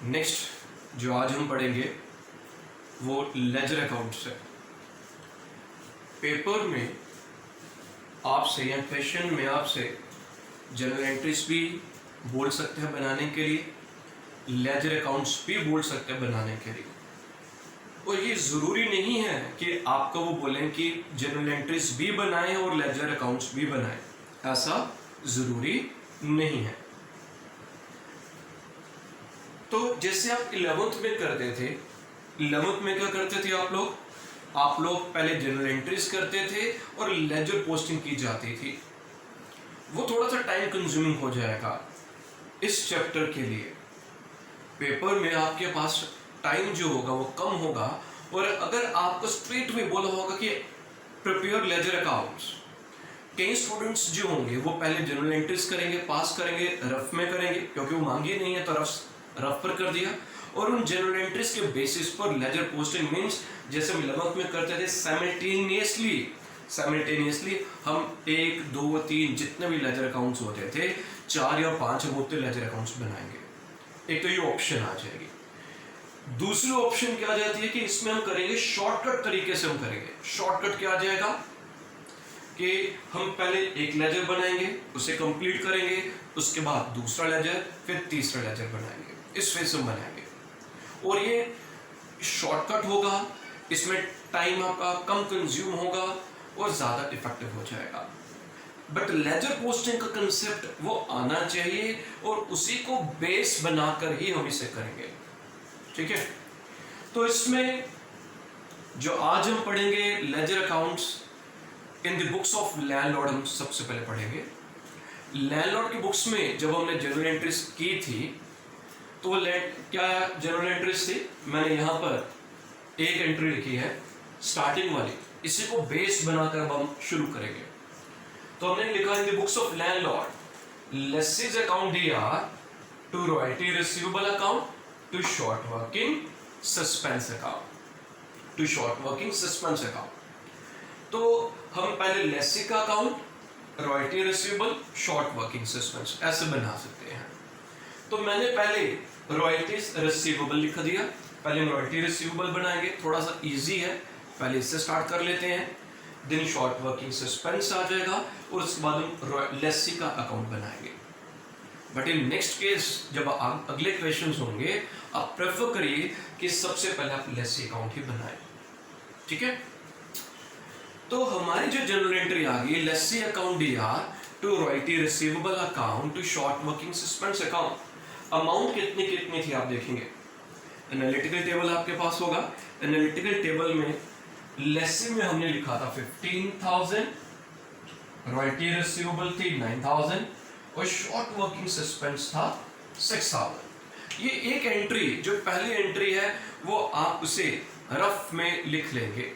Next जो आज हम पढ़ेंगे वो लेजर अकाउंट्स है। पेपर में आपसे या क्वेश्चन में आपसे जर्नल एंट्रीज भी बोल सकते हैं बनाने के लिए, लेजर अकाउंट्स भी बोल सकते हैं बनाने के लिए। और ये ज़रूरी नहीं है कि आपको वो बोलें कि जर्नल एंट्रीज भी बनाएं और लेजर अकाउंट्स भी बनाएं, ऐसा ज़रूरी नहीं है। तो जैसे आप 11th में करते थे, 11th में क्या करते थे आप लोग पहले जर्नल एंट्रीज करते थे और लेजर पोस्टिंग की जाती थी। वो थोड़ा सा टाइम कंज्यूमिंग हो जाएगा इस चैप्टर के लिए। पेपर में आपके पास टाइम जो होगा वो कम होगा, और अगर आपको स्ट्रेट वे बोला होगा कि प्रिपेयर लेजर अकाउंट्स, कई स्टूडेंट्स जो होंगे वो पहले जर्नल एंट्रीज करेंगे, पास करेंगे, रफ में करेंगे, क्योंकि वो मांगी नहीं है तो रफ पर कर दिया, और उन जर्नल एंट्रीज के बेसिस पर लेजर पोस्टिंग मीन्स जैसे हम 11th में करते थे साइमल्टेनियसली हम 1, 2, 3 जितने भी लेजर अकाउंट्स होते थे 4 या 5 हम उतने लेजर अकाउंट्स बनाएंगे। एक तो ये ऑप्शन आ जाएगी। दूसरी ऑप्शन क्या आ जाती है कि इसमें हम करेंगे शॉर्टकट तरीके से। हम करेंगे शॉर्टकट क्या आ जाएगा कि हम पहले एक लेजर बनाएंगे, उसे कंप्लीट करेंगे, उसके बाद दूसरा लेजर, फिर तीसरा लेजर बनाएंगे, इस वे से हम बनाएंगे। और ये शॉर्टकट होगा, इसमें टाइम आपका कम कंज्यूम होगा और ज़्यादा इफेक्टिव हो जाएगा। बट लेजर पोस्टिंग का कंसेप्ट वो आना चाहिए और उसी को बेस बनाकर ही हम इसे करेंगे, ठीक है। तो इसमें जो आज हम पढ़ेंगे ledger accounts in the books of landlord, हम सबसे पहले पढ़ेंगे। लैंडलॉर्ड की बुक्स में जब हमने जर्नल एंट्रीज की थी तो वो क्या जर्नल एंट्रीज थी, मैंने यहाँ पर एक एंट्री लिखी है स्टार्टिंग वाली, इसी को बेस बनाकर अब हम शुरू करेंगे। तो हमने लिखा in the books of landlord lessee's account DR to royalty receivable account to short working suspense account. तो हम पहले लेसी का account, royalty receivable, short working suspense ऐसे बना सकते हैं। तो मैंने पहले रॉयल्टीज रिसीवेबल लिख दिया। पहले हम रॉयल्टी रिसीवेबल बनाएंगे, थोड़ा सा इजी है, पहले इससे स्टार्ट कर लेते हैं। देन शॉर्ट वर्किंग सस्पेंस आ जाएगा और उसके बाद हम लेसी का अकाउंट बनाएंगे। बट इन नेक्स्ट केस जब अगले क्वेश्चंस होंगे, आप प्रेफर करिए कि सबसे पहले आप लेसी अकाउंट ही बनाएं, ठीक है। तो हमारी जो जर्नल एंट्री आ गई lessee account DR to royalty receivable account to short working suspense account. Amount कितनी थी आप देखेंगे, एनालिटिकल टेबल आपके पास होगा। एनालिटिकल टेबल में लेसी में हमने लिखा था 15,000, रॉयल्टी रिसीवेबल थी 9,000 और शॉर्ट वर्किंग सस्पेंस था 6,000। ये एक एंट्री जो पहली एंट्री है वो आप उसे रफ में लिख लेंगे,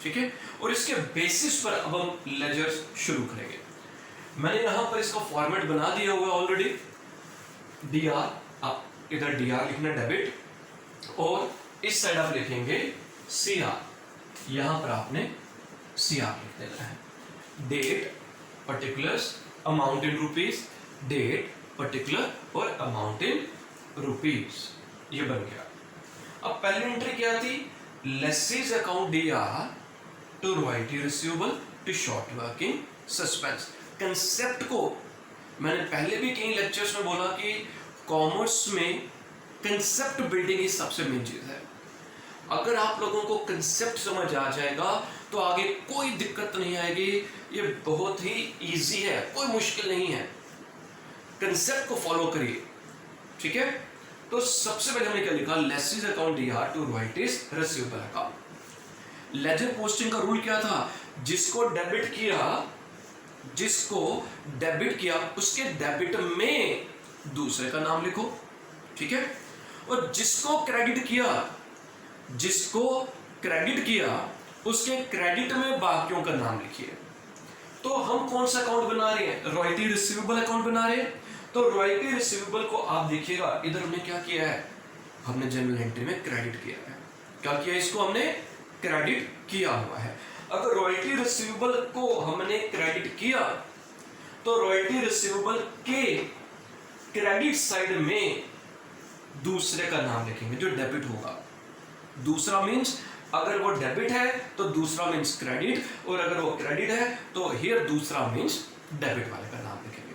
ठीक है। और इसके बेसिस पर अब हम लेजर शुरू करेंगे। मैंने यहां पर इसका फॉर्मेट बना दिया हुआ ऑलरेडी। डीआर, आप इधर डीआर लिखना डेबिट, और इस साइड आप लिखेंगे सीआर, यहां पर आपने सीआर लिख देना है। Date, particulars, amount in rupees, date, particular और अमाउंट इन रुपीज, ये बन गया। अब पहली एंट्री क्या थी, lessee's account DR to royalty receivable to short working suspense. Concept को मैंने पहले भी कई लेक्चर्स में बोला कि कॉमर्स में कंसेप्ट बिल्डिंग ही सबसे मेन चीज है। अगर आप लोगों को कंसेप्ट समझ आ जाएगा तो आगे कोई दिक्कत नहीं आएगी, ये बहुत ही इजी है, कोई मुश्किल नहीं है। कंसेप्ट को फॉलो करिए, ठीक है। तो सबसे पहले हमने क्या लिखा, lessee's account DR to royalties receivable account. Ledger posting का रूल क्या था, जिसको डेबिट किया उसके डेबिट में दूसरे का नाम लिखो, ठीक है। और जिसको क्रेडिट किया उसके क्रेडिट में बाकियों का नाम लिखिए। तो हम कौन सा अकाउंट बना रहे हैं, रॉयल्टी रिसीवेबल अकाउंट बना रहे हैं। तो रॉयल्टी रिसीवेबल को आप देखिएगा, इधर हमने क्या किया है, हमने जनरल एंट्री में क्रेडिट किया है। क्या किया, इसको हमने क्रेडिट किया हुआ है। अगर रॉयल्टी रिसीवेबल को हमने क्रेडिट किया तो रॉयल्टी रिसीवेबल के क्रेडिट साइड में दूसरे का नाम लिखेंगे जो डेबिट होगा। दूसरा मींस अगर वो डेबिट है तो दूसरा मींस क्रेडिट, और अगर वो क्रेडिट है तो हियर दूसरा मींस डेबिट वाले का नाम लिखेंगे।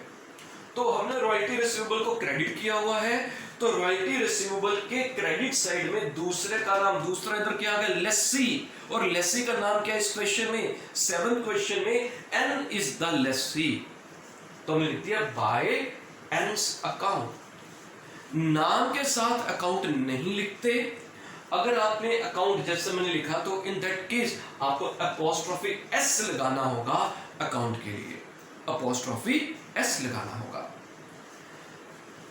तो हमने रॉयल्टी रिसीवेबल को क्रेडिट किया हुआ है, तो रॉयल्टी रिसीवेबल के क्रेडिट साइड में दूसरे का नाम, दूसरा इधर क्या आ गया, लेसी, और लेसी का नाम क्या है इस क्वेश्चन में, 7th क्वेश्चन में एन इज द लेसी। तो हमने लिख दिया बाय एन्स अकाउंट। नाम के साथ अकाउंट नहीं लिखते। अगर आपने अकाउंट जैसे मैंने लिखा तो इन दैट केस आपको अपोस्ट्रोफी एस लगाना होगा, अकाउंट के लिए अपोस्ट्रोफी एस लगाना होगा।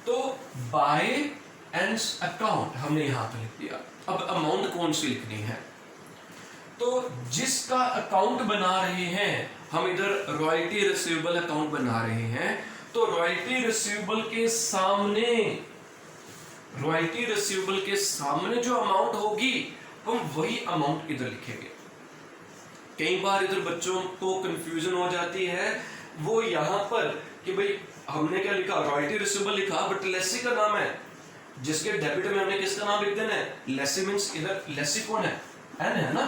तो बाय एन्स अकाउंट हमने यहां पर लिख दिया। अब अमाउंट कौन सी लिखनी है, तो जिसका अकाउंट बना रहे हैं हम, इधर रॉयल्टी रिसीवेबल अकाउंट बना रहे हैं, तो रॉयल्टी रिसीवेबल के सामने, रॉयल्टी रिसीवेबल के सामने जो अमाउंट होगी हम वही अमाउंट इधर लिखेंगे। कई बार इधर बच्चों को कंफ्यूजन हो जाती है, वो यहां पर कि भाई हमने क्या लिखा, रॉयल्टी रिसीवेबल लिखा बट लेसी का नाम है, जिसके डेबिट में हमने किसका नाम लिख देना है, लेसी मींस इधर लेसी कौन है, एन है ना,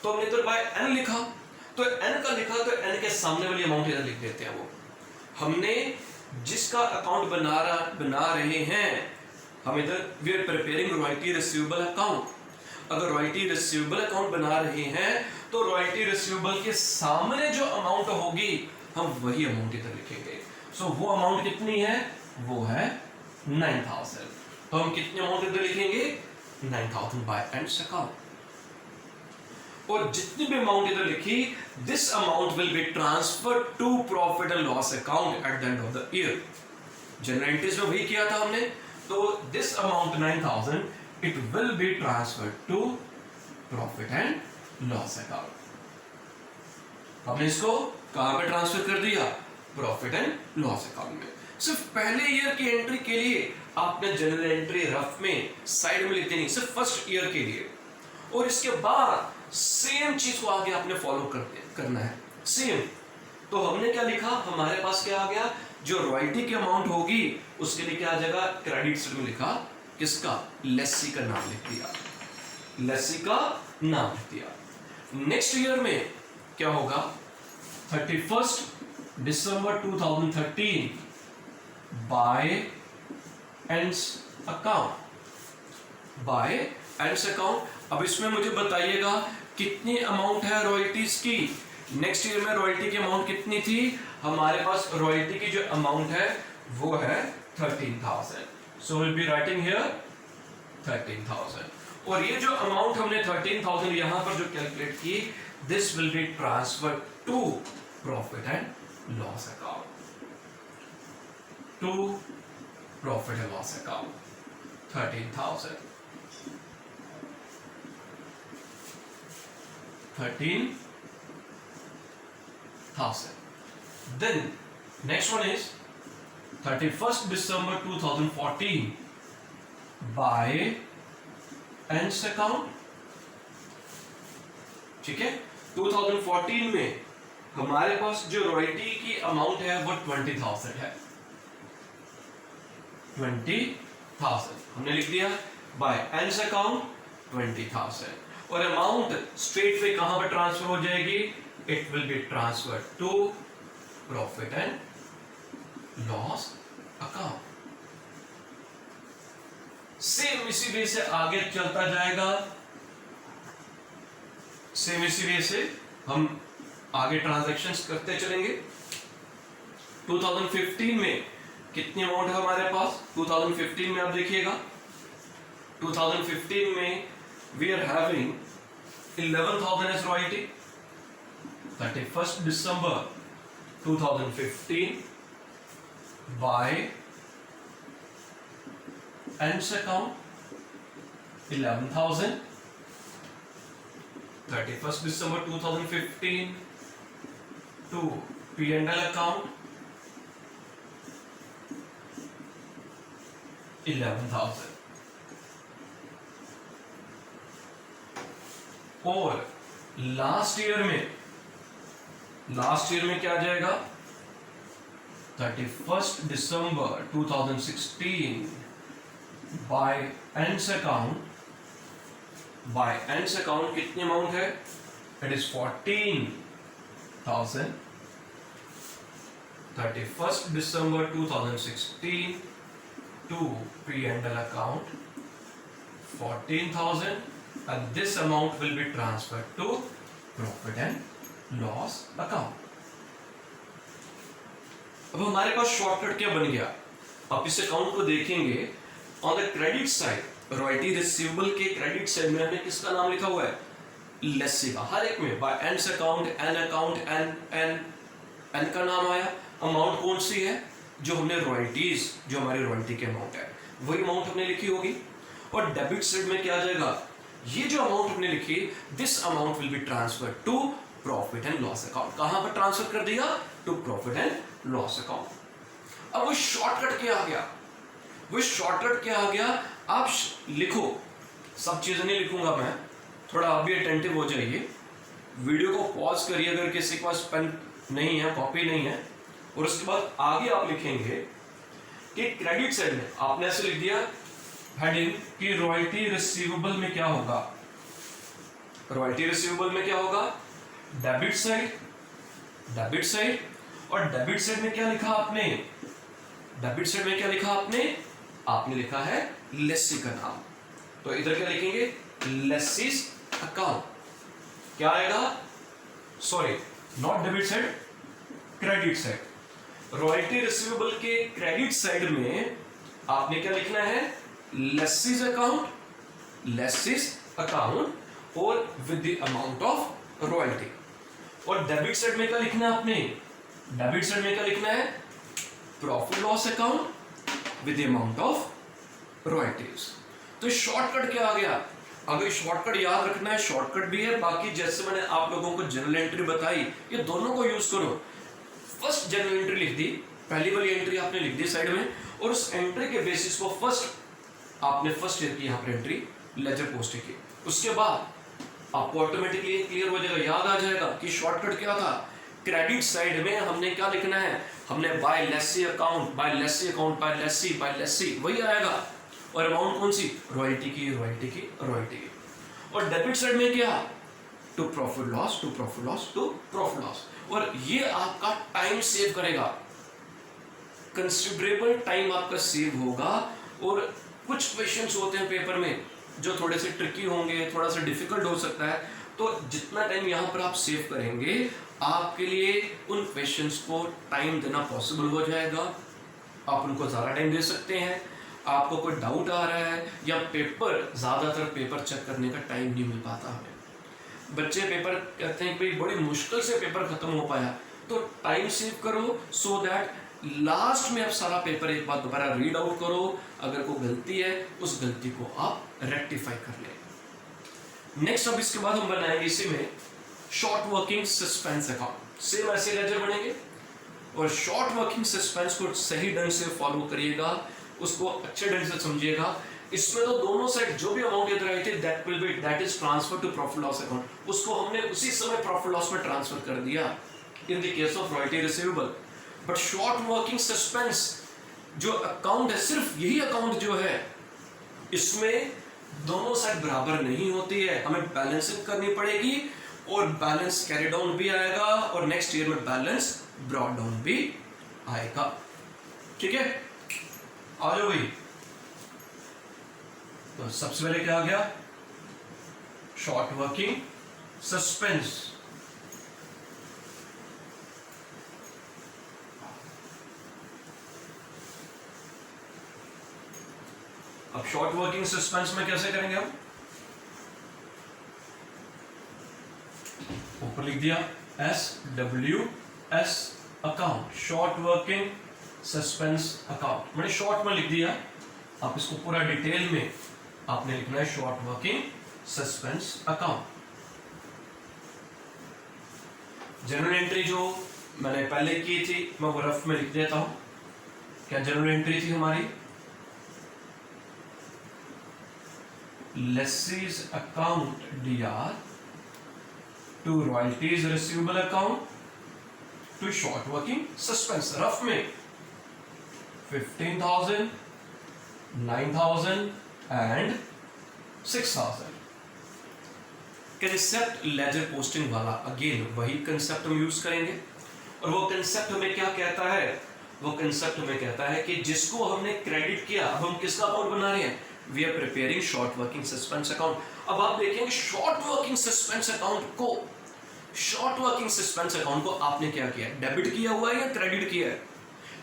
तो हमने इधर बाय एन लिखा, तो एन का लिखा तो एन के सामने वाली अमाउंट इधर लिख देते हैं। वो हमने जिसका अकाउंट बना रहे हैं हम इधर we are preparing royalty receivable account. अगर रॉयल्टी रिसीवेबल अकाउंट बना रहे हैं तो रॉयल्टी रिसीवेबल के सामने जो अमाउंट होगी हम वही अमाउंट इधर लिखेंगे। सो वो अमाउंट कितनी है, वो है 9000। तो हम कितने अमाउंट इधर लिखेंगे, 9000 बाय एंड्स अकाउंट। और जितनी भी अमाउंट इधर लिखी, this amount will be transferred to profit and loss account at the end of the year. General entries में वही किया था हमने, तो this amount 9000 it will be transferred to profit and loss account. हमने इसको कहां पे ट्रांसफर कर दिया, प्रॉफिट एंड लॉस अकाउंट में। सिर्फ पहले ईयर की एंट्री के लिए आपने जनरल एंट्री रफ में साइड में लिख देनी, सिर्फ फर्स्ट ईयर के लिए, और इसके बाद सेम चीज को आगे आपने फॉलो करना है सेम। तो हमने क्या लिखा, हमारे पास क्या आ गया, जो रॉयल्टी की अमाउंट होगी उसके लिए क्या आ जाएगा, क्रेडिट साइड में लिखा किसका, लेसी का नाम लिख दिया, लेसी का नाम लिख दिया। नेक्स्ट ईयर में क्या होगा, 31 December 2013 by ends account, by ends account. अब इसमें मुझे बताइएगा कितनी अमाउंट है रॉयल्टीज की। नेक्स्ट ईयर में रॉयल्टी की अमाउंट कितनी थी, हमारे पास रॉयल्टी की जो अमाउंट है वो है 13,000। सो विल बी राइटिंग हियर 13,000, और ये जो अमाउंट हमने 13,000 यहां पर जो कैलकुलेट की, this will be transferred to profit and loss account, to profit and loss account 13,000, 13,000. Then next one is 31st December 2014 by ends account. ठीक है, 2014 में हमारे पास जो रॉयल्टी की अमाउंट है वो 20,000 है, 20,000 हमने लिख दिया बाय एंड्स अकाउंट 20,000, और अमाउंट स्ट्रेट वे कहां पर ट्रांसफर हो जाएगी, it will be transferred to profit and loss account. Same इसी वे से आगे चलता जाएगा, सेम इसी वे से हम आगे ट्रांजैक्शंस करते चलेंगे। 2015 में कितनी अमाउंट है हमारे पास, 2015 में आप देखिएगा, 2015 में we are having 11,000 as royalty, 31st December 2015 by ends account 11,000, 31st December 2015 to P&L account 11,000, और लास्ट ईयर में क्या आ जाएगा, 31st December 2016 by ends account कितनी अमाउंट है? It is 14,000. 31st December 2016 to P&L account 14,000 and this amount will be transferred to profit and loss account. अब हमारे पास shortcut क्या बन गया? आप इस अकाउंट को देखेंगे, on the credit side royalty receivable के क्रेडिट साइड में हमने किसका नाम लिखा हुआ है? लेसी का. हर एक में बाय एंड्स अकाउंट, एन का नाम आया. अमाउंट कौन सी है? जो हमने रॉयल्टीज, जो हमारी रॉयल्टी के अमाउंट है वही अमाउंट हमने लिखी होगी. और डेबिट साइड में क्या आ जाएगा? ये जो अमाउंट हमने लिखी, this amount will be transfer to profit and loss account. कहां पर ट्रांसफर कर दिया? To profit and loss account. अब वो शॉर्टकट क्या आ गया? आप लिखो, सब चीजें नहीं लिखूंगा मैं, थोड़ा आप भी अटेंटिव हो जाइए. वीडियो को पॉज करिए अगर किसी के पास पेन नहीं है, कॉपी नहीं है, और उसके बाद आगे आप लिखेंगे कि क्रेडिट साइड में आपने ऐसे लिख दिया हेडिंग कि रॉयल्टी रिसीवेबल में क्या होगा? Debit side. और डेबिट साइड में क्या लिखा आपने? आपने लिखा है लेसी का नाम. तो इधर क्या लिखेंगे? Lessee's account. क्या आएगा? Sorry, not debit side, credit side. Royalty receivable के क्रेडिट साइड में आपने क्या लिखना है? लेसीज अकाउंट और with the amount of royalty. और डेबिट साइड में क्या लिखना है आपने? Profit loss account with the amount of royalties. तो शॉर्टकट क्या आ गया? अगर शॉर्टकट याद रखना है, शॉर्टकट भी है. बाकी जैसे मैंने आप लोगों को जनरल एंट्री बताई, ये दोनों को यूज करो. फर्स्ट जनरल एंट्री लिख दी, पहली वाली एंट्री आपने लिख दी साइड में, और उस एंट्री के बेसिस पर आपने फर्स्ट ईयर की यहाँ पर एंट्री लेजर पोस्ट की. उसके बाद आपको ऑटोमेटिकली क्लियर हो जाएगा, याद आ जाएगा कि शॉर्टकट क्या था. क्रेडिट साइड में हमने क्या लिखना है? हमने by lessee account, by lessee वही आएगा. और अमाउंट कौन सी? रॉयल्टी की. और डेबिट साइड में क्या? To profit loss. और ये आपका टाइम सेव करेगा, कंसिडरेबल टाइम आपका सेव होगा. और कुछ क्वेश्चंस होते हैं पेपर में जो थोड़े से ट्रिकी होंगे, थोड़ा सा डिफिकल्ट हो सकता है. तो जितना टाइम यहाँ पर आप सेव करेंगे, आपके लिए उन क्वेश्चंस को टाइम देना पॉसिबल हो जाएगा. आप उनको ज़्यादा टाइम दे सकते हैं. आपको कोई डाउट आ रहा है या ज़्यादातर पेपर चेक करने का टाइम नहीं मिल पाता हमें. बच्चे पेपर कहते हैं कि बड़ी मुश्किल से पेपर खत्म हो पाया. तो टाइम सेव करो सो दैट लास्ट में आप सारा पेपर एक बार दोबारा रीड आउट करो. अगर कोई गलती है, उस गलती को आप रेक्टिफाई कर लें. नेक्स्ट अब इसके बाद हम बनाएंगे इसी में short working suspense account. Same ऐसे लेजर बनेंगे. और शॉर्ट वर्किंग सस्पेंस को सही ढंग से फॉलो करिएगा, उसको अच्छे ढंग से समझिएगा. इसमें तो दोनों साइड जो भी अमाउंट इधर आई थी that is transfer to profit loss account. उसको हमने उसी समय प्रॉफिट लॉस में ट्रांसफर कर दिया in the case of royalty receivable. But short working suspense जो अकाउंट है, सिर्फ यही अकाउंट जो है, इसमें दोनों साइड बराबर नहीं होती है. हमें बैलेंसिंग करनी पड़ेगी और बैलेंस कैरी डाउन भी आएगा और नेक्स्ट ईयर में बैलेंस ब्रॉट डाउन भी आएगा. ठीक है, आ जाओ भाई. तो सबसे पहले क्या आ गया? Short working suspense. अब शॉर्ट वर्किंग सस्पेंस में कैसे करेंगे हम? ऊपर लिख दिया SWS account, short working suspense account. मैंने शॉर्ट में लिख दिया. आप इसको पूरा डिटेल में आपने लिखना है short working suspense account. General entry जो मैंने पहले की थी मैं वो रफ में लिख देता हूं. क्या जनरल एंट्री थी हमारी? Lessee's account DR to royalties receivable account to short working suspense. Rough में 15,000, 9,000 and 6,000। कंसेप्ट लेजर पोस्टिंग वाला अगेन वही कंसेप्ट हम यूज करेंगे, और वो कंसेप्ट हमें क्या कहता है, वो कंसेप्ट हमें कहता है कि जिसको हमने क्रेडिट किया, अब हम किसका अकाउंट बना रहे हैं, we are preparing short working suspense account. अब आप देखेंगे शॉर्ट वर्किंग सस्पेंस अकाउंट को, शॉर्ट वर्किंग सस्पेंस अकाउंट को आपने क्या किया, डेबिट किया हुआ है या क्रेडिट किया है।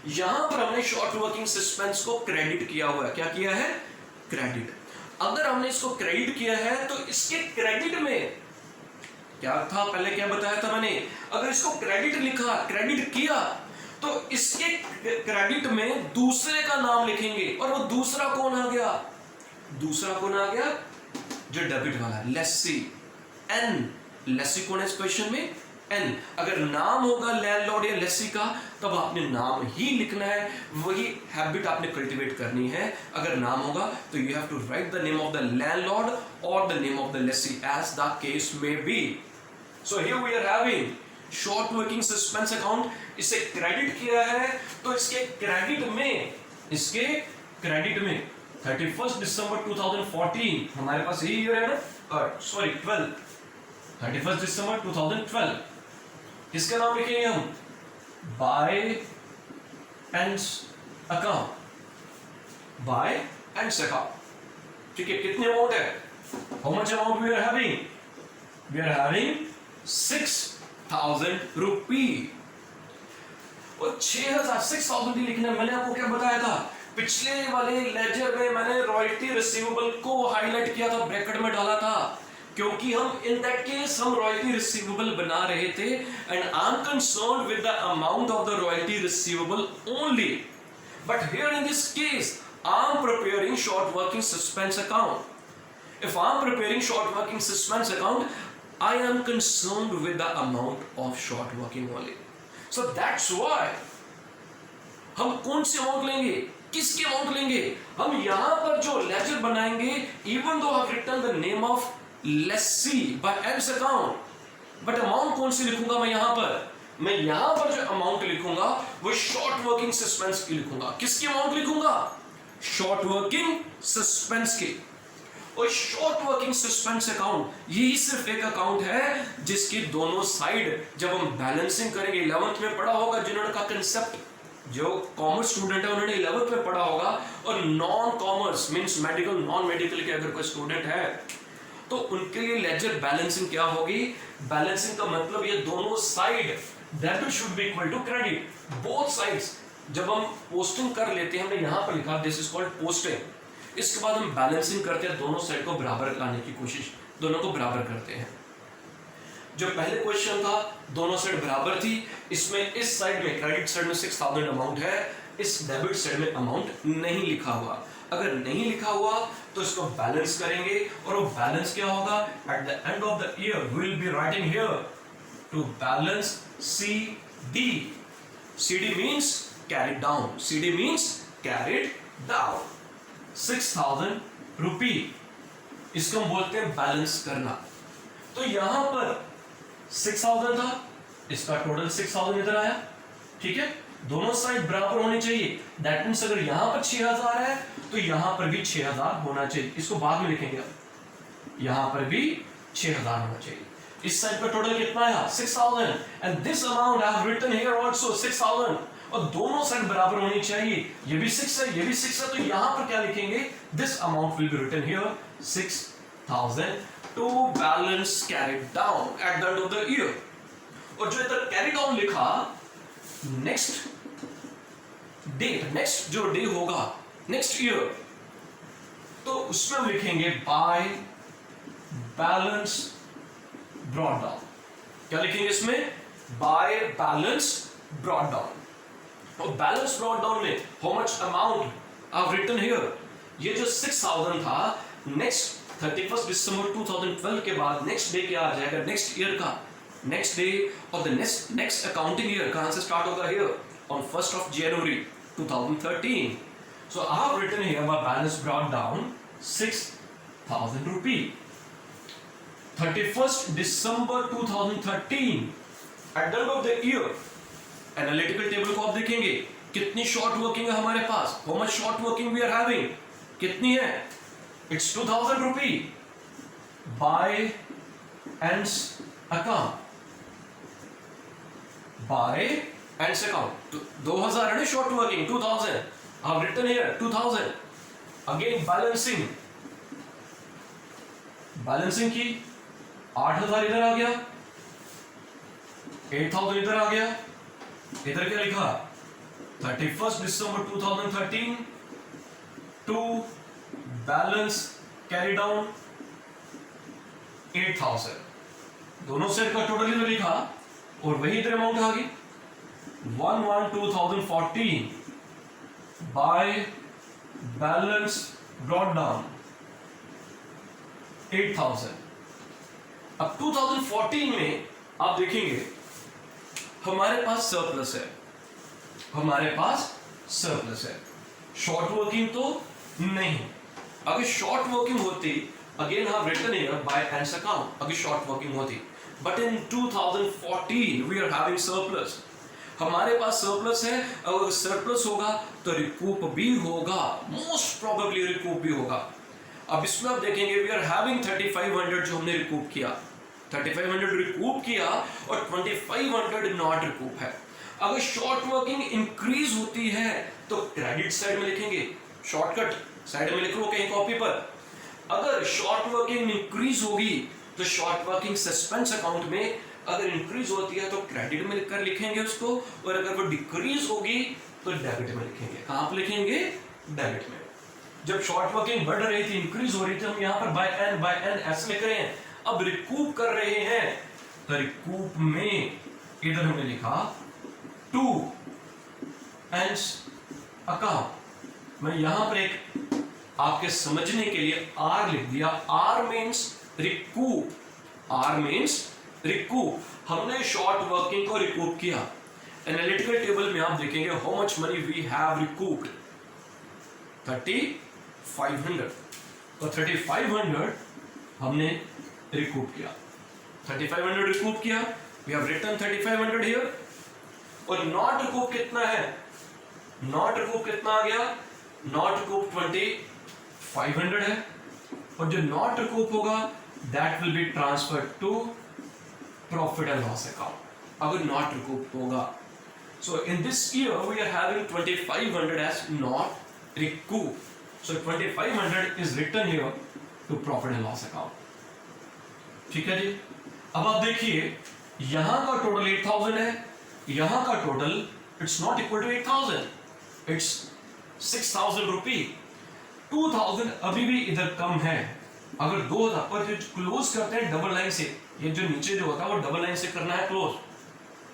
यहां पर हमने शॉर्ट वर्किंग सस्पेंस को क्रेडिट किया हुआ है, क्या किया है, क्रेडिट। अगर हमने इसको क्रेडिट किया है तो इसके क्रेडिट में क्या था, पहले क्या बताया था मैंने, अगर इसको क्रेडिट लिखा, क्रेडिट किया, तो इसके क्रेडिट में दूसरे का नाम लिखेंगे, और वो दूसरा कौन आ गया, दूसरा कौन आ गया, जो डेबिट वाला, लेसी, एन, लेसी कौन है इस क्वेश्चन में, एन। अगर नाम होगा लैंडलॉर्ड या लेसी का, तब आपने नाम ही लिखना है, वही हैबिट आपने कल्टीवेट करनी है। अगर नाम होगा तो you have to write the name of the landlord और the name of the lessee as the case may be. So here we are having short working suspense account, इसे क्रेडिट किया है, तो इसके क्रेडिट में, इसके क्रेडिट में 31 December 2014, हमारे पास यही ईयर है ना, सॉरी 12, 31 दिसंबर 2012, किसका नाम लिखेंगे हम, by end account, by end account. ठीक है, कितने अमाउंट है, how much amount we are having, we are having 6,000 rupee. और 6,000 ही लिखना है। मैंने आपको क्या बताया था, पिछले वाले लेजर में मैंने रॉयल्टी रिसीवेबल को हाईलाइट किया था, ब्रैकेट में डाला था, क्योंकि हम इन दैट केस हम रॉयल्टी रिसीवेबल बना रहे थे, and I am concerned with the amount of the royalty receivable only, but here in this case I am preparing short working suspense account. If I am preparing short working suspense account, I am concerned with the amount of short working only. So that's why हम कौन सी amount लेंगे, किसकी amount लेंगे, हम यहां पर जो लेजर बनाएंगे, even though I have written the name of lessee by ends account, but amount कौन सी लिखूंगा मैं यहां पर, मैं यहां पर जो अमाउंट लिखूंगा वो शॉर्ट वर्किंग सस्पेंस की लिखूंगा। किसकी अमाउंट लिखूंगा, शॉर्ट वर्किंग सस्पेंस की। और शॉर्ट वर्किंग सस्पेंस अकाउंट यही सिर्फ एक अकाउंट है जिसकी दोनों साइड जब हम बैलेंसिंग करेंगे, 11th में पढ़ा होगा जिन्होंने का कंसेप्ट, जो कॉमर्स स्टूडेंट है उन्होंने 11th में पढ़ा होगा, और non commerce means medical, non medical के अगर कोई स्टूडेंट है तो उनके लिए लेजर बैलेंसिंग क्या होगी, बैलेंसिंग का मतलब ये दोनों side debit should be equal to credit, both sides. जब हम पोस्टिंग कर लेते हैं, हमने यहां पर लिखा दिस इज कॉल्ड पोस्टिंग, इसके बाद हम बैलेंसिंग करते हैं, दोनों साइड को बराबर लाने की कोशिश, दोनों को बराबर करते हैं। जो पहले क्वेश्चन था दोनों साइड बराबर थी, इसमें इस साइड में क्रेडिट साइड में 6,000 अमाउंट है, इस डेबिट साइड में अमाउंट नहीं लिखा हुआ। अगर नहीं लिखा हुआ तो इसको बैलेंस करेंगे, और वो बैलेंस क्या होगा, at the end of the year we will be writing here to balance CD। CD means carried down, CD means carried down. 6,000 rupee, इसको हम बोलते हैं बैलेंस करना। तो यहां पर 6,000 था, इसका टोटल 6,000 इधर आया, ठीक है, दोनों साइड बराबर होनी चाहिए। दैट मींस अगर यहां पर 6,000 है तो यहां पर भी 6,000 होना चाहिए, इसको बाद में लिखेंगे अब, यहां पर भी 6,000 होना चाहिए। इस साइड पर टोटल कितना आया, 6,000, and this amount I have written here also 6,000, और दोनों साइड बराबर होनी चाहिए, ये भी 6 है, ये भी 6 है, तो यहां पर क्या लिखेंगे, this amount will be written here 6,000 to balance carried down at the end of the year. और जो इधर कैरी डाउन लिखा, नेक्स्ट डेट, नेक्स्ट जो डे होगा नेक्स्ट ईयर, तो उसमें हम लिखेंगे बाय बैलेंस ब्रॉट डाउन। क्या लिखेंगे इसमें, बाय बैलेंस ब्रॉट डाउन। और बैलेंस ब्रॉट डाउन में how much amount I have written here, ये जो 6,000 था, नेक्स्ट 31 दिसंबर 2012 के बाद नेक्स्ट डे क्या आ जाएगा, नेक्स्ट ईयर का नेक्स्ट डे, और द नेक्स्ट अकाउंटिंग ईयर कहां से स्टार्ट होगा, here on 1st of January 2013। So I have written here my balance brought down 6,000 rupee। 31st December 2013 at the end of the year, analytical table को आप देखेंगे, कितनी short working है हमारे पास, how much short working we are having, कितनी है, it's 2000 rupee by ends account, by ends account 2000 है ना short working, 2000 I have written here 2000. Again balancing की 8000 इधर आ गया, 8000 इधर आ गया, इधर क्या लिखा 31 December 2013 to balance carry down 8000, दोनों सेट का टोटल इधर लिखा और वही इधर अमाउंट आ गई 1/1/2014 बाय बैलेंस ब्रॉट डाउन 8000. अब 2014 में आप देखेंगे हमारे पास सरप्लस है, हमारे पास सरप्लस है, शॉर्ट वर्किंग तो नहीं. अगर शॉर्ट वर्किंग होती, again have written here by ends account, अगर शॉर्ट वर्किंग होती, but in 2014 we are having surplus, हमारे पास सरप्लस है. अगर सरप्लस होगा तो रिकूप भी होगा, मोस्ट प्रोबेबली रिकूप भी होगा. अब इसमें आप देखेंगे वी आर हैविंग 3500 जो हमने रिकूप किया, 3500 रिकूप किया और 2500 नॉट रिकूप है. अगर शॉर्ट वर्किंग इंक्रीज होती है तो क्रेडिट साइड में लिखेंगे, शॉर्टकट साइड में लिख लो कहीं कॉपी पर. अगर शॉर्ट वर्किंग इंक्रीज होगी तो शॉर्ट वर्किंग सस्पेंस अकाउंट में अगर इंक्रीज होती है तो क्रेडिट में लिखकर लिखेंगे उसको, और अगर वो डिक्रीज होगी तो डेबिट में लिखेंगे. कहां पर लिखेंगे, डेबिट में. जब शॉर्ट वर्किंग बढ़ रही थी, इंक्रीज हो रही थी, हम यहां पर बाय एन ऐसे लिख रहे हैं. अब रिकूप कर रहे हैं तो रिकूप में इधर हमने लिखा टू एंड्स अकाउंट. मैं यहां पर एक आपके समझने के लिए आर लिख दिया, R means recoup, R means recoup. हमने शॉर्ट वर्किंग को रिकूप किया. एनालिटिकल टेबल में आप देखेंगे how much money we have recouped, 3500, तो 3500 हमने रिकूप किया, 3500 रिकूप किया, वी हैव रिटन 3500 हियर. और नॉट रिकूप कितना है, नॉट रिकूप कितना आ गया, नॉट रिकूप 2500 है. और जो नॉट रिकूप होगा that will be transferred to profit and loss account अगर नॉट रिकूप होगा. So in this year we are having 2500 as not recoup. So 2500 is written here to profit and loss account. ठीक है जी. अब आप देखिए यहां का टोटल 8000 है, यहां का total it's not equal to 8000, it's 6000 rupee. 2000 अभी भी इधर कम है. अगर 2000 पर जो क्लोज करते हैं डबल लाइन से, ये जो नीचे जो होता है वो डबल लाइन से करना है क्लोज.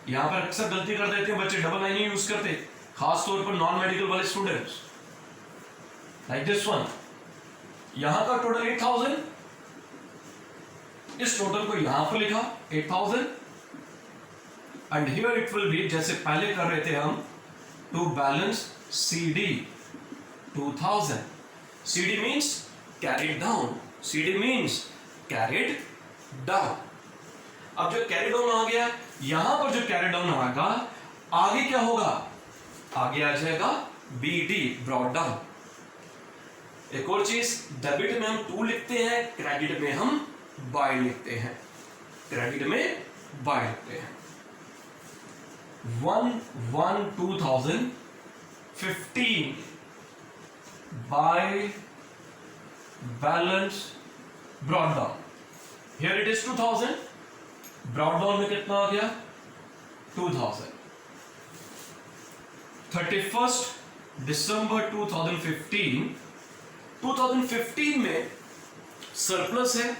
यहां पर अक्सर गलती कर देते हैं बच्चे, डबल लाइन ही यूज करते, खास तौर पर नॉन मेडिकल वाले स्टूडेंट्स, लाइक दिस वन. यहां का टोटल 8000, इस टोटल को यहां पर लिखा 8000 and here it will be जैसे पहले कर रहे थे हम, to balance CD 2000. CD means carried down, CD means carried down. अब जो कैरी डाउन आ गया, यहां पर जो कैरी डाउन आएगा आगे क्या होगा, आगे आ जाएगा BD ब्रॉट डाउन. एक और चीज, डेबिट में हम 2 लिखते हैं, क्रेडिट में हम बाय लिखते हैं, क्रेडिट में बाय लिखते हैं. 1/1/2015 bye balance brought down. Here it is 2000, brought down में कितना आ गया 2000. 31 दिसंबर 2015 में सरप्लस है,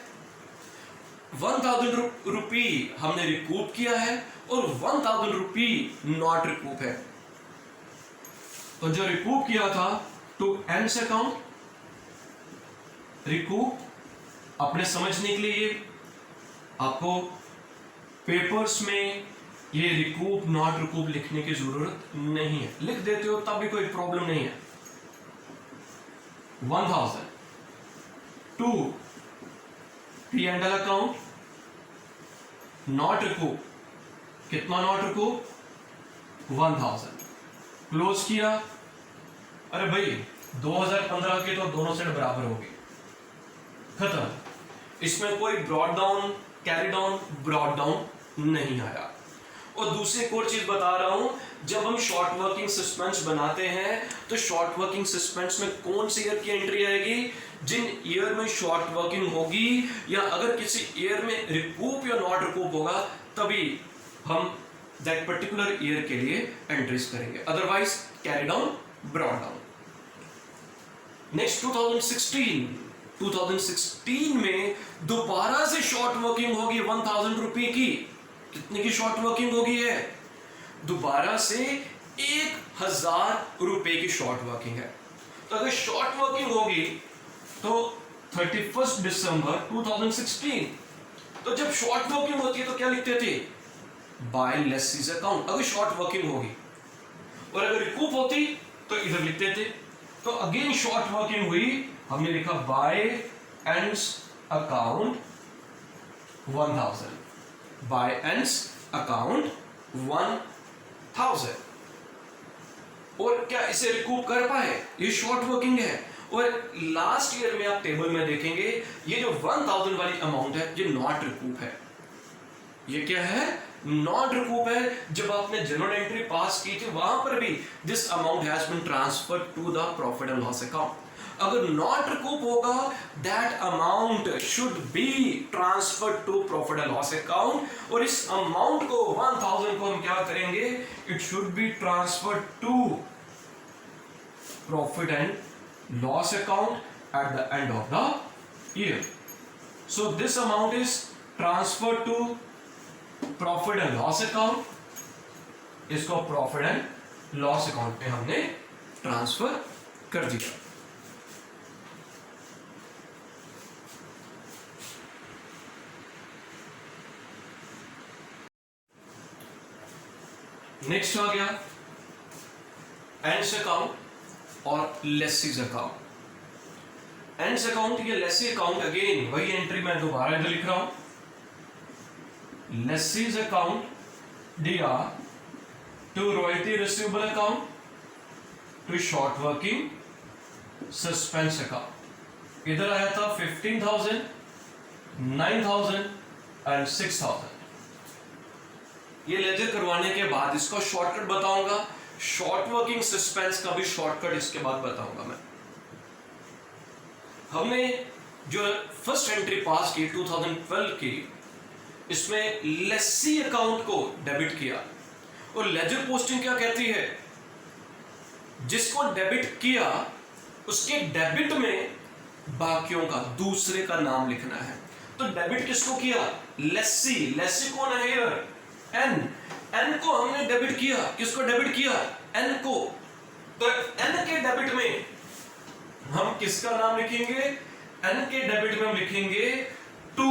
1000 रुपी हमने रिकूप किया है और 1000 रुपी नॉट रिकूप है. तो जो रिकूप किया था टू एंड्स अकाउंट, रिकूप अपने समझने के लिए ये आपको पेपर्स में ये रिकूप नॉट रिकूप लिखने की जरूरत नहीं है, लिख देते हो तब भी कोई प्रॉब्लम नहीं है. 1000 to P&L account, not recoup, कितना नॉट रिकूप 1000. क्लोज किया, अरे भाई 2015 के तो दोनों साइड बराबर हो गए, खत्म। इसमें कोई brought down, carry down, brought down नहीं आया। और दूसरी एक और चीज बता रहा हूं, जब हम शॉर्ट वर्किंग सस्पेंस बनाते हैं तो शॉर्ट वर्किंग सस्पेंस में कौन सी ईयर की एंट्री आएगी? जिन ईयर में शॉर्ट वर्किंग होगी या अगर किसी ईयर में रिकूप या नॉट रिकूप होगा तभी हम दैट पर्टिकुलर ईयर के लिए एंट्रीज करेंगे, otherwise carry down, brought down. Next 2016 में दोबारा से शॉर्ट वर्किंग होगी 1000 रुपए की। कितने की शॉर्ट वर्किंग होगी है? दोबारा से 1000 रुपए की शॉर्ट वर्किंग है। तो अगर शॉर्ट वर्किंग होगी तो 31 दिसंबर 2016, तो जब शॉर्ट वर्किंग होती है तो क्या लिखते थे? बाय लेसीज अकाउंट, अगर शॉर्ट वर्किंग होगी। और अगर रिकूप होती तो इधर लिखते थे। तो अगेन शॉर्ट वर्किंग हुई, हमने लिखा by ends account 1000, by ends account 1000। और क्या इसे रिकूप कर पाए? ये शॉर्ट वर्किंग है। और लास्ट ईयर में आप टेबल में देखेंगे ये जो 1000 वाली अमाउंट है ये नॉट रिकूप है। ये क्या है? नॉट रिकूप है। जब आपने जनरल एंट्री पास की थी वहां पर भी this amount has been transferred to the profit and loss account. अगर नॉट रिकूप होगा that amount should be transferred to profit and loss account. और इस अमाउंट को 1000 को हम क्या करेंगे? It should be transferred to profit and loss account at the end of the year. So this amount is transferred to profit and loss account. इसको profit and loss account पे हमने ट्रांसफर कर दिया। नेक्स्ट आ गया ends account और lessee's account. Ends account या lessee account, again वही एंट्री मैं दोबारा इधर लिख रहा हूं। Lessee's account DR to royalty receivable account to short working suspense account. इधर आया था 15,000, 9,000 एंड 6,000। ये लेजर करवाने के बाद इसका शॉर्टकट बताऊंगा। शॉर्ट वर्किंग सस्पेंस का भी शॉर्टकट इसके बाद बताऊंगा मैं। हमने जो फर्स्ट एंट्री पास की 2012 की, इसमें लेसी अकाउंट को डेबिट किया। और लेजर पोस्टिंग क्या कहती है? जिसको डेबिट किया उसके डेबिट में बाकियों का, दूसरे का नाम लिखना है। तो डेबिट किसको किया? लेसी। लेसी कौन है? हियर एन को हमने डेबिट किया। किसको डेबिट किया? एन को। तो एन के डेबिट में हम किसका नाम लिखेंगे? एन के डेबिट में हम लिखेंगे टू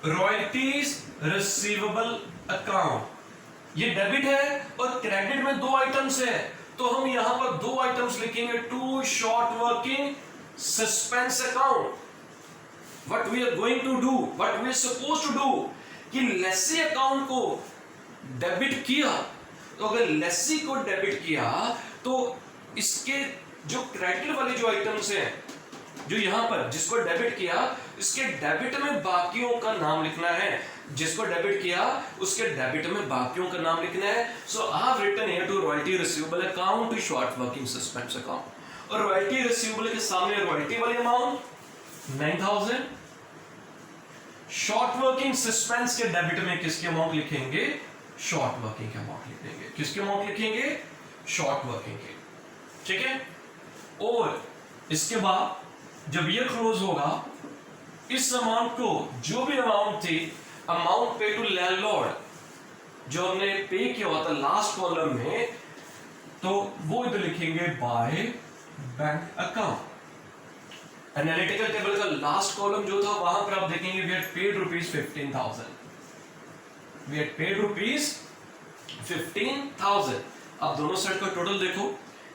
रॉयल्टीज रिसीवेबल अकाउंट। ये डेबिट है और क्रेडिट में दो आइटम्स है, तो हम यहां पर दो आइटम्स लिखेंगे to short working suspense account. What we are going to do, what we are suppose to do, कि लेसी अकाउंट को डेबिट किया। तो अगर लेसी को डेबिट किया तो इसके जो क्रेडिट वाले जो आइटम्स हैं, जो यहां पर जिसको डेबिट किया, इसके डेबिट में बाकियों का नाम लिखना है। जिसको डेबिट किया उसके डेबिट में बाकियों का नाम लिखना है। So I have written here to royalty receivable account to short working suspense account. और रॉयल्टी रिसीवेबल के सामने रॉयल्टी वाली अमाउंट 9,000। शॉर्ट वर्किंग सस्पेंस के डेबिट में किसकी अमाउंट लिखेंगे? शॉर्ट वर्किंग के अमाउंट लिखेंगे। किसके अमाउंट लिखेंगे? शॉर्ट वर्किंग के। ठीक है। और इसके बाद जब ये क्लोज होगा, इस अमाउंट को, जो भी अमाउंट थी, अमाउंट पे टू लैंडलॉर्ड, जो हमने पे किया हुआ था लास्ट कॉलम में, तो वो इधर लिखेंगे by bank account. Analytical table का लास्ट कॉलम जो था वहां पर आप देखेंगे we had paid rupees 15,000। We had paid rupees 15,000। अब दोनों साइड का टोटल देखो,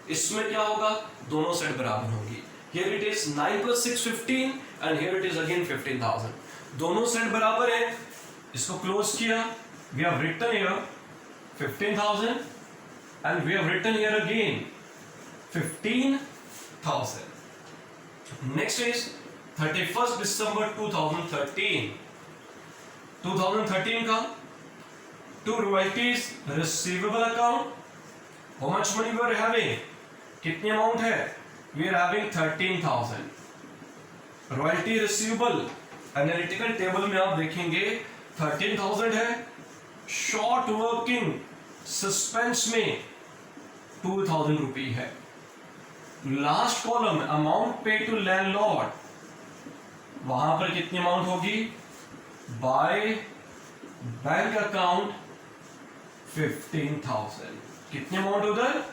इसमें क्या होगा? दोनों साइड बराबर होंगी। Here it is 9 plus 6 15 and here it is again 15,000। दोनों साइड बराबर है। इसको क्लोज किया, we have written here 15,000 and we have written here again 15,000. Next is 31st December 2013. 2013 का to royalties receivable account. How much money we are having? कितनी amount है? We are having 13,000. Royalty receivable analytical table में आप देखेंगे 13,000 है. Short working suspense में 2,000 रुपी है. Last column amount pay to landlord, वहां पर कितनी अमाउंट होगी? Bye bank account 15,000. कितनी अमाउंट उधर?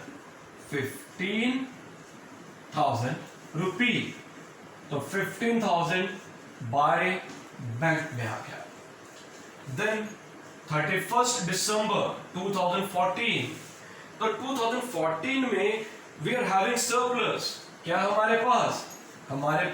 15,000 रुपी. तो 15,000 बाय बैंक में आ गया. Then 31st December 2014. तो 2014 में वी आर हैविंग सरप्लस. क्या हमारे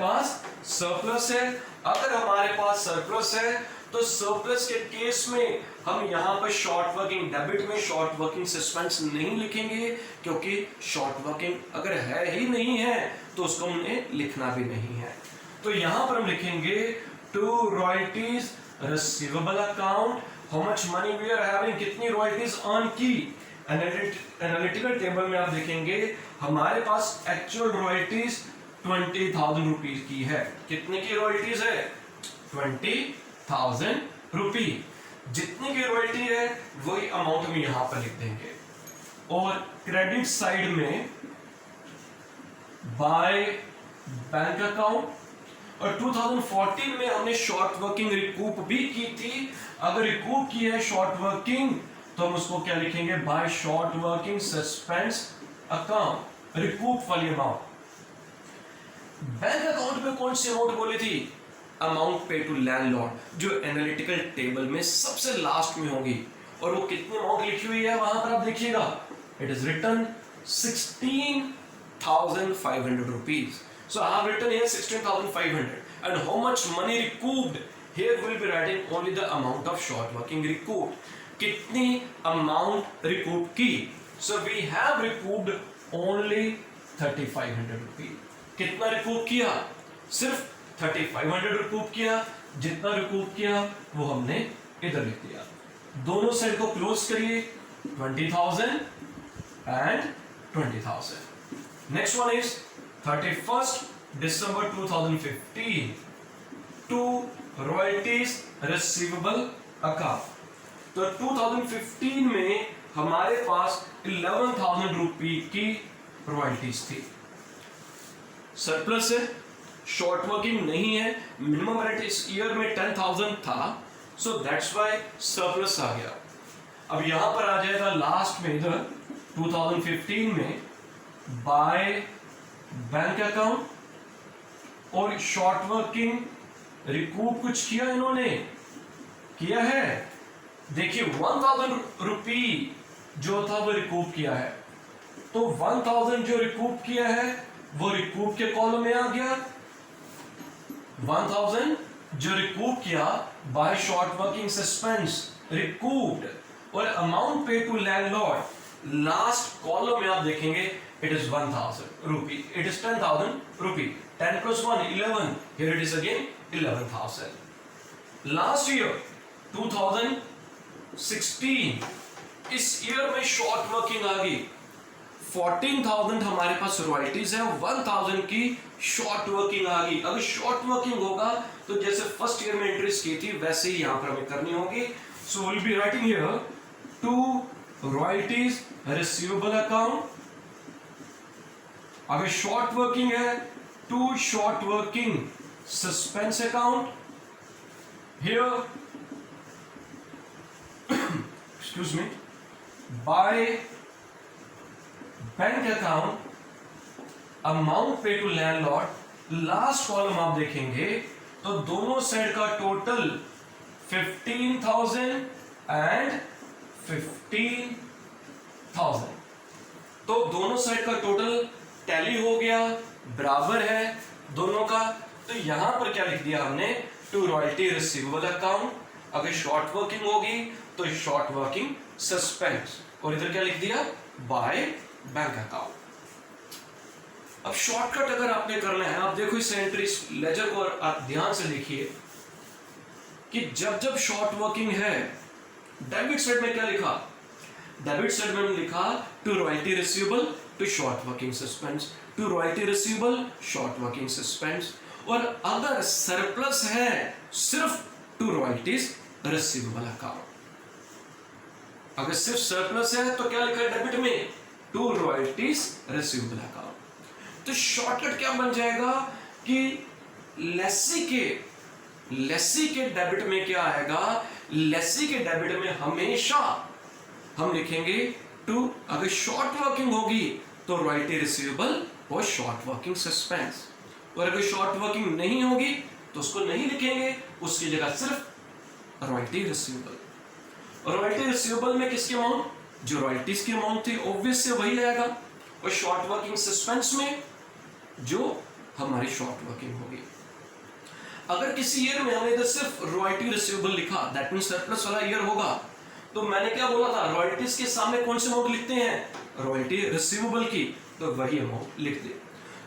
पास सरप्लस है. अगर हमारे पास सरप्लस है तो सरप्लस के केस में हम यहां पर शॉर्ट वर्किंग डेबिट में शॉर्ट वर्किंग सस्पेंस नहीं लिखेंगे, क्योंकि शॉर्ट वर्किंग अगर है ही नहीं है तो उसको हमने लिखना भी नहीं है. तो यहां पर हम लिखेंगे to royalties receivable account. How much money we are having, कितनी रॉयल्टीज अर्न की. एनालिटिकल टेबल में आप देखेंगे हमारे पास एक्चुअल रॉयल्टीज 20,000 रुपीज की है. कितने की रॉयल्टीज है? 20,000 रुपी. जितने की रॉयल्टी है वही अमाउंट हम यहां पर लिख देंगे. और क्रेडिट साइड में बाय बैंक अकाउंट. और 2014 में हमने शॉर्ट वर्किंग रिकूप भी की थी. अगर रिकूप की है शॉर्ट वर्किंग तो हम उसको क्या लिखेंगे? By short working suspense account, recoup वाली अमाउंट. बैंक अकाउंट में कौन सी अमाउंट बोली थी? अमाउंट पे टू लैंडलॉर्ड, जो एनालिटिकल टेबल में सबसे लास्ट में होगी. और वो कितनी अमाउंट लिखी हुई है वहां पर आप देखिएगा. It is written 16,500 rupees. So I have written here 16,500. And how much money recouped? Here we will be writing only the amount of short working recouped. कितनी amount recouped की? So we have recouped only 3,500 rupees. कितना recoup किया? सिर्फ 3,500 recoup किया. जितना recoup किया वो हमने इधर लिख दिया. दोनों साइड को क्लोज करिए. 20,000 and 20,000. Next one is 31st December 2015 to royalties receivable account. तो 2015 में हमारे पास 11,000 रुपी की रॉयल्टीज थी. सरप्लस है, शॉर्ट वर्किंग नहीं है. मिनिमम रेट इस ईयर में 10,000 था, सो दैट्स व्हाई सरप्लस आ गया. अब यहां पर आ जाएगा लास्ट में इधर 2015 में बाय बैंक अकाउंट. और शॉर्ट वर्किंग रिकूप कुछ किया इन्होंने, किया है. देखिए 1,000 रुपी जो था वो रिकूप किया है. तो 1,000 जो रिकूप किया है वो रिकूप के कॉलम में आ गया. 1,000 जो रिकूप किया by short working suspense recouped. और amount pay to landlord last column में आप देखेंगे it is 1,000 rupee. It is 10,000 rupee. 10 plus 1 11. Here it is again 11,000. Last year 2016 इस ईयर में शॉर्ट वर्किंग आ गई. 14,000 हमारे पास रॉयल्टीज है, 1,000 की शॉर्ट वर्किंग आ गई. अगर शॉर्ट वर्किंग होगा तो जैसे फर्स्ट ईयर में एंट्रीज की थी वैसे ही यहां पर हमें करनी होगी. So will be writing here to royalties receivable account. अगर शॉर्ट वर्किंग है to short working suspense account. Here excuse me by bank account amount pay to landlord. Last column आप देखेंगे तो दोनों साइड का टोटल 15,000 एंड 15,000. तो दोनों side का टोटल टैली हो गया, बराबर है दोनों का. तो यहां पर क्या लिख दिया हमने? To royalty receivable account. अगर शॉर्ट वर्किंग होगी तो शॉर्ट वर्किंग सस्पेंस. और इधर क्या लिख दिया, बाय बैंक अकाउंट। अब शॉर्टकट अगर आपने करना है, आप देखो इस एंट्री लेजर को आप ध्यान से देखिए कि जब जब शॉर्ट वर्किंग है, डेबिट साइड में क्या लिखा, डेबिट साइड में लिखा to royalty receivable to short working suspense, to royalty receivable short working suspense. और अगर सरप्लस है सिर्फ टू रॉयल्टीज रिसीवेबल अकाउंट। अगर सिर्फ सरप्लस है तो क्या लिखा है डेबिट में, टू रॉयल्टीज रिसीवेबल अकाउंट। तो शॉर्टकट क्या बन जाएगा कि लेसी के डेबिट में क्या आएगा, लेसी के डेबिट में हमेशा हम लिखेंगे टू, अगर शॉर्ट वर्किंग होगी तो रॉयल्टी रिसीवेबल और शॉर्ट वर्किंग सस्पेंस, और अगर शॉर्ट वर्किंग नहीं होगी तो उसको नहीं लिखेंगे, उसकी जगह सिर्फ रॉयल्टी रिसीवेबल। और रॉयल्टी रिसीवेबल में किसकी अमाउंट, जो रॉयल्टीज की अमाउंट थी ऑब्वियस से वही आएगा, और शॉर्ट वर्किंग सस्पेंस में जो हमारी शॉर्ट वर्किंग होगी। अगर किसी ईयर में हमने इधर सिर्फ रॉयल्टी रिसीवेबल लिखा, दैट मींस सरप्लस वाला ईयर होगा, तो मैंने क्या बोला था, रॉयल्टीज के सामने कौन सी अमाउंट लिखते हैं, रॉयल्टी रिसीवेबल की, तो वही अमाउंट लिख दे।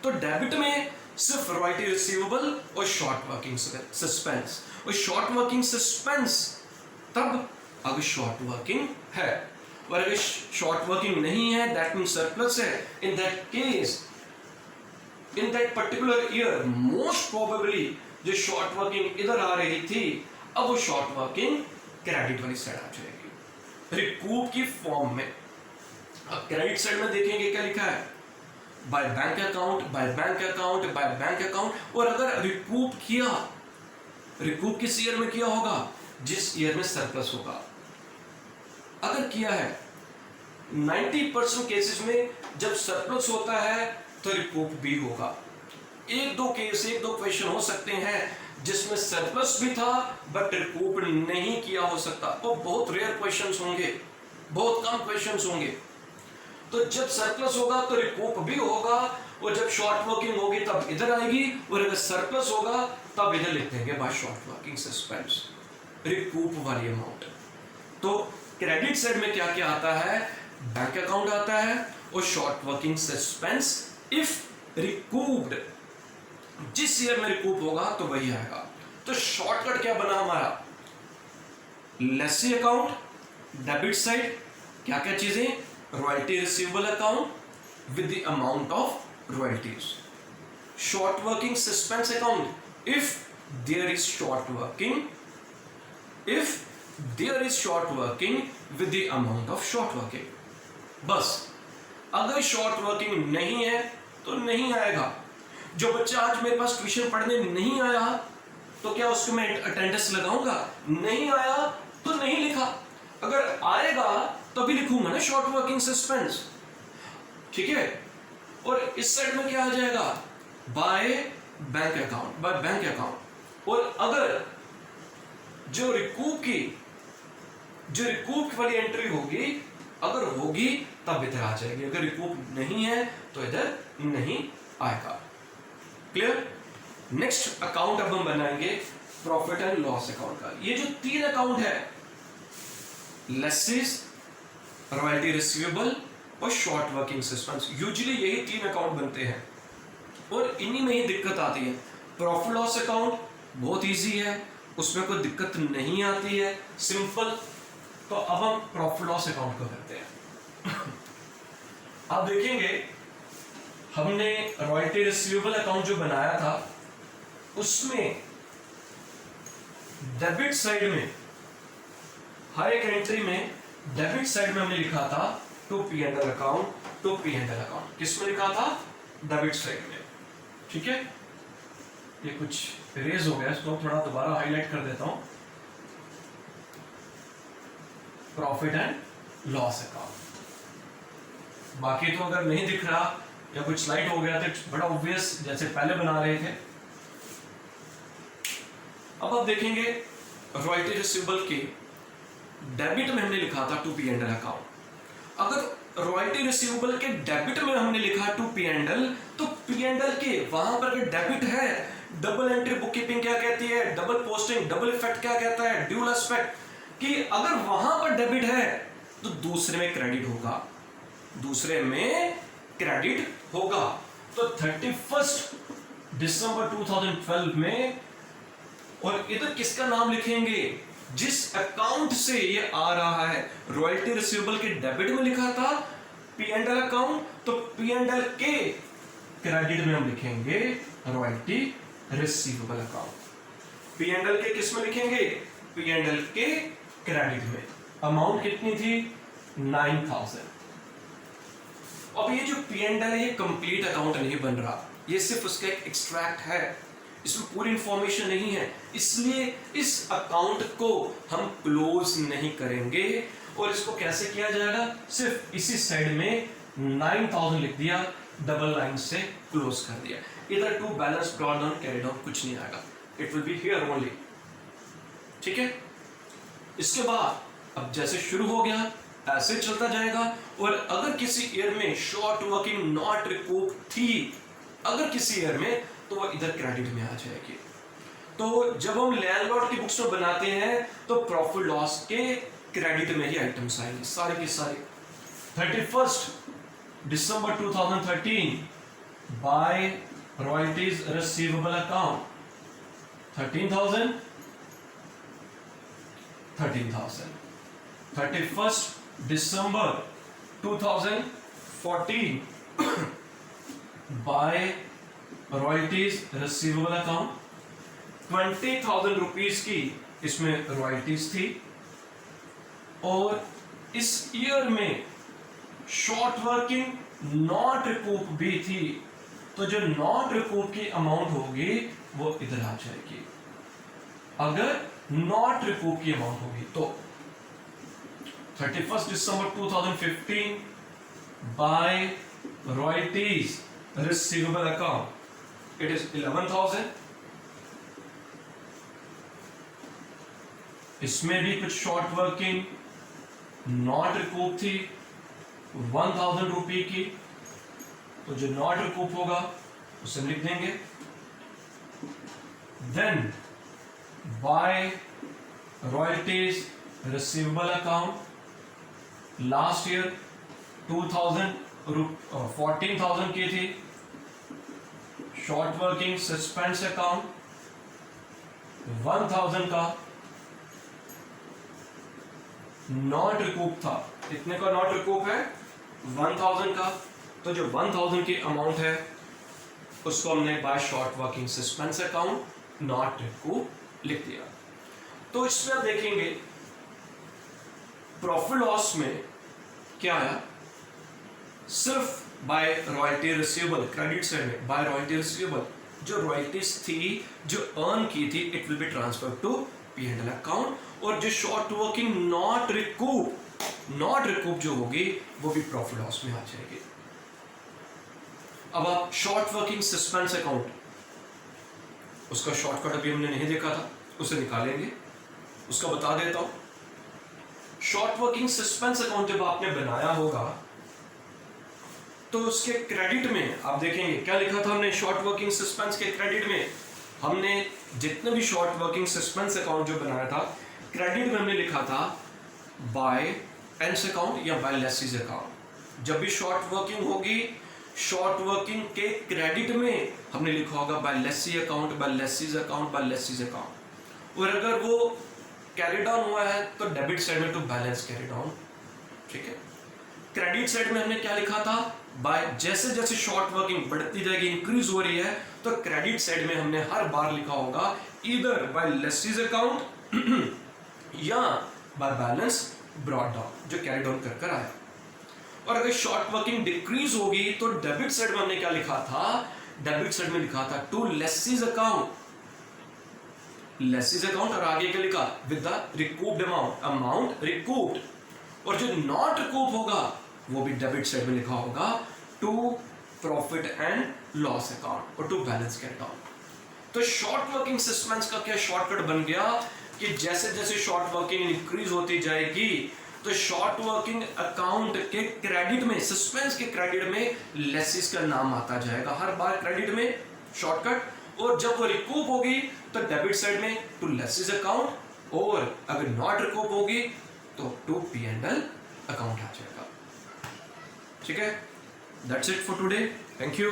तो डेबिट में सिर्फ रॉयल्टी रिसीवेबल और शॉर्ट वर्किंग सस्पेंस, और शॉर्ट वर्किंग सस्पेंस तब अगर शॉर्ट वर्किंग है, और अगर शॉर्ट वर्किंग नहीं है दैट मींस सरप्लस है, in that case in that particular year most probably जो शॉर्ट वर्किंग इधर आ रही थी, अब वो शॉर्ट वर्किंग क्रेडिट वाली साइड आ जाएगी रिकूप की फॉर्म में। अब क्रेडिट साइड में देखेंगे क्या लिखा है, bye bank account, bye bank account, bye bank account. और अगर रिकूप किया, रिकूप किस ईयर में किया होगा, जिस ईयर में सरप्लस होगा। अगर किया है 90% केसेस में जब सरप्लस होता है तो रिकूप भी होगा। एक दो क्वेश्चन हो सकते हैं जिसमें सरप्लस भी था बट रिकूप नहीं किया हो सकता, वो बहुत रेयर क्वेश्चंस होंगे, बहुत कम क्वेश्चंस होंगे। तो जब सरप्लस होगा तो रिकूप भी होगा, और जब शॉर्ट वर्किंग होगी तब इधर आएगी, और अगर सरप्लस होगा तब इधर लिख देंगे by short working suspense, recoup वाली अमाउंट। तो क्रेडिट साइड में क्या क्या आता है, बैंक अकाउंट आता है और short working suspense if recouped, जिस ईयर में रिकूप होगा तो वही आएगा। तो शॉर्टकट क्या बना हमारा, लेसी अकाउंट, डेबिट साइड क्या क्या चीजें, royalty receivable account with the amount of royalties, short working suspense account if there is short working, if there is short working with the amount of short working. बस अगर short working नहीं है तो नहीं आएगा। जो बच्चा आज मेरे पास ट्यूशन पढ़ने नहीं आया तो क्या उसको मैं अटेंडेंस लगाऊंगा, नहीं आया तो नहीं लिखा, अगर आएगा तो भी लिखूंगा ना शॉर्ट वर्किंग सस्पेंस, ठीक है। और इस साइड में क्या आ जाएगा, bye bank account, bye bank account. और अगर जो रिकूप वाली एंट्री होगी, अगर होगी तब इधर आ जाएगी, अगर रिकूप नहीं है तो इधर नहीं आएगा। क्लियर। नेक्स्ट अकाउंट अब हम बनाएंगे प्रॉफिट एंड लॉस अकाउंट का। ये जो तीन अकाउंट है, लेसीज, रॉयल्टी रिसीवेबल और शॉर्ट वर्किंग सस्पेंस, यूजुअली यही तीन अकाउंट बनते हैं और इन्हीं में ही दिक्कत आती है। प्रॉफिट लॉस अकाउंट बहुत इजी है, उसमें कोई दिक्कत नहीं आती है, सिंपल। तो अब हम प्रॉफिट लॉस अकाउंट को करते हैं। अब देखेंगे हमने रॉयल्टी रिसीवेबल अकाउंट जो बनाया था उसमें डेबिट साइड में, हर एक एंट्री में डेबिट साइड में हमने लिखा था to P&L account, to P&L account. किस में लिखा था, डेबिट साइड में, ठीक है। ये कुछ इरेज हो गया, इसको थोड़ा दोबारा हाईलाइट कर देता हूं। Profit and loss account. बाकी तो अगर नहीं दिख रहा या कुछ स्लाइड हो गया तो बड़ा ऑब्वियस जैसे पहले बना रहे थे। अब आप देखेंगे रॉयल्टी रिसीवेबल के डेबिट में हमने लिखा था टू P&L अकाउंट। अगर रॉयल्टी रिसीवेबल के डेबिट में हमने लिखा टू P&L, तो P&L के वहां पर अगर डेबिट है, डबल एंट्री बुककीपिंग क्या कहती है, डबल पोस्टिंग, डबल इफेक्ट क्या कहता है, ड्यूल एस्पेक्ट, कि अगर वहां पर डेबिट है तो दूसरे में क्रेडिट होगा, दूसरे में क्रेडिट होगा। तो 31 दिसंबर 2012 में, और इधर किसका नाम लिखेंगे, जिस अकाउंट से ये आ रहा है, रॉयल्टी रिसीवेबल के डेबिट में लिखा था P&L अकाउंट, तो P&L के क्रेडिट में हम लिखेंगे रॉयल्टी रिसीवेबल अकाउंट। P&L के किस में लिखेंगे, P&L के क्रेडिट में। अमाउंट कितनी थी, 9000। अब ये जो P&L है ये कंप्लीट अकाउंट नहीं बन रहा, ये सिर्फ उसका एक एक्सट्रैक्ट है, इसमें पूरी इंफॉर्मेशन नहीं है, इसलिए इस अकाउंट को हम क्लोज नहीं करेंगे। और इसको कैसे किया जाएगा, सिर्फ इसी साइड में 9000 लिख दिया, डबल लाइन से क्लोज कर दिया। इधर to balance brought down carry down कुछ नहीं आएगा, it will be here only. ठीक है, इसके बाद अब जैसे शुरू हो गया ऐसे चलता जाएगा। और अगर किसी ईयर में शॉर्ट वर्किंग नॉट रिकूप थी, अगर किसी ईयर में, तो वह इधर क्रेडिट में आ जाएगी। तो जब हम लैंडलॉर्ड की बुक्स में बनाते हैं तो प्रॉफिट लॉस के क्रेडिट में ही आइटम्स आएंगे सारे के सारे। 31 December 2013 by royalties receivable account 13,000। 31 December 2014 by royalties receivable account 20,000 rupees की इसमें रॉयल्टीज थी। और इस ईयर में शॉर्ट वर्किंग नॉट रिकूप भी थी, तो जो नॉट रिकूप की अमाउंट होगी वो इधर आ जाएगी। अगर नॉट रिकूप की अमाउंट होगी तो 31 December 2015 by royalties receivable account it is 11,000। इसमें भी कुछ शॉर्ट वर्किंग नॉट रिकूप थी 1,000 रुपए की, तो जो नॉट रिकूप होगा उसे लिख देंगे। Then by royalties receivable account last year 14,000 की थी। शॉर्ट वर्किंग सस्पेंस अकाउंट 1,000 का नॉट रिकूप था। कितने का नॉट रिकूप है, 1,000 का। तो जो 1,000 की अमाउंट है उसको हमने by short working suspense account not recoup लिख दिया। तो इसमें आप देखेंगे प्रॉफिट लॉस में क्या आया, सिर्फ by royalty receivable credit side में बाय रॉयल्टी रिसीवेबल जो रॉयल्टीज थी जो अर्न की थी it will be transfer to P&L account. और जो शॉर्ट वर्किंग नॉट रिकूप जो होगी वो भी प्रॉफिट लॉस में आ जाएगी। अब आप शॉर्ट वर्किंग सस्पेंस अकाउंट, उसका शॉर्टकट अभी हमने नहीं देखा था, उसे निकालेंगे, उसका बता देता हूं। शॉर्ट वर्किंग सस्पेंस अकाउंट जब आपने बनाया होगा तो उसके क्रेडिट में आप देखेंगे क्या लिखा था हमने। शॉर्ट वर्किंग सस्पेंस के क्रेडिट में हमने जितने भी शॉर्ट वर्किंग सस्पेंस अकाउंट जो बनाया था क्रेडिट में हमने लिखा था बाय एंड्स अकाउंट या बाय लेसीज अकाउंट। जब भी शॉर्ट वर्किंग होगी शॉर्ट वर्किंग के क्रेडिट में हमने लिखा होगा by lessee account, by lessee's account, by lessee's account. और अगर वो कैरी डाउन हुआ है तो डेबिट साइड में टू बैलेंस कैरी डाउन। ठीक है, क्रेडिट साइड में हमने क्या लिखा था, बाय जैसे जैसे शॉर्ट वर्किंग बढ़ती जाएगी इंक्रीज हो रही है तो क्रेडिट साइड में हमने हर बार लिखा होगा इधर बाय लेसीज अकाउंट या बाय बैलेंस ब्रॉट डाउन जो कैरी डाउन कर आया। और अगर शॉर्ट वर्किंग डिक्रीज होगी तो डेबिट साइड में हमने क्या लिखा था, डेबिट साइड में लिखा था to lessee's account, lessee's account और आगे क्या लिखा with the recouped amount recouped. और जो नॉट रिकूप होगा वो भी डेबिट साइड में लिखा होगा to profit and loss account और टू बैलेंस कैरी डाउन। तो शॉर्ट वर्किंग सस्पेंस का क्या शॉर्टकट बन गया कि जैसे जैसे शॉर्ट वर्किंग इंक्रीज होती जाएगी तो शॉर्ट वर्किंग अकाउंट के क्रेडिट में सस्पेंस के क्रेडिट में लेसिस का नाम आता जाएगा हर बार क्रेडिट में शॉर्टकट। और जब वो रिकूप होगी तो डेबिट साइड में टू लेसिस अकाउंट और अगर नॉट रिकूप होगी तो टू P&L अकाउंट आ जाएगा। ठीक है, that's it for today, thank you.